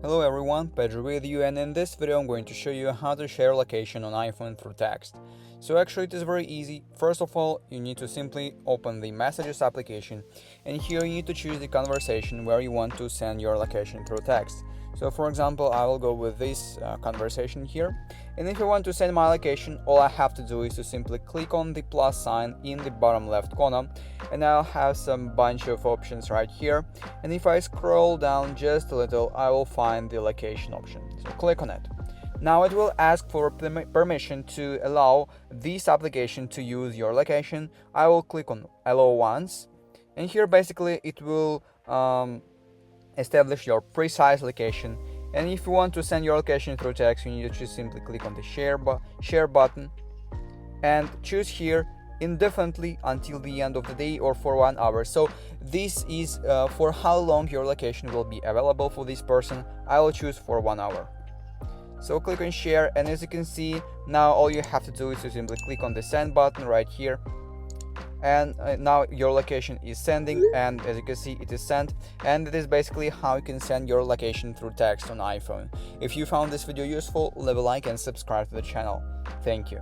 Hello everyone, Pedro with you, and in this video I'm going to show you how to share location on iPhone through text. So actually it is very easy. First of all, you need to simply open the Messages application, and here you need to choose the conversation where you want to send your location through text. So for example, I will go with this conversation here, and if I want to send my location, all I have to do is to simply click on the plus sign in the bottom left corner, and I'll have some bunch of options right here, and if I scroll down just a little, I will find the location option. So click on it. Now it will ask for permission to allow this application to use your location. I will click on allow once, and here basically it will establish your precise location. And if you want to send your location through text, you need to just simply click on the share button and choose here indefinitely until the end of the day or for 1 hour. So this is for how long your location will be available for this person. I will choose for 1 hour. So click on share, and as you can see, now all you have to do is to simply click on the send button right here, and now your location is sending, and as you can see it is sent. And it is basically how you can send your location through text on iPhone. If you found this video useful, leave a like and subscribe to the channel. Thank you.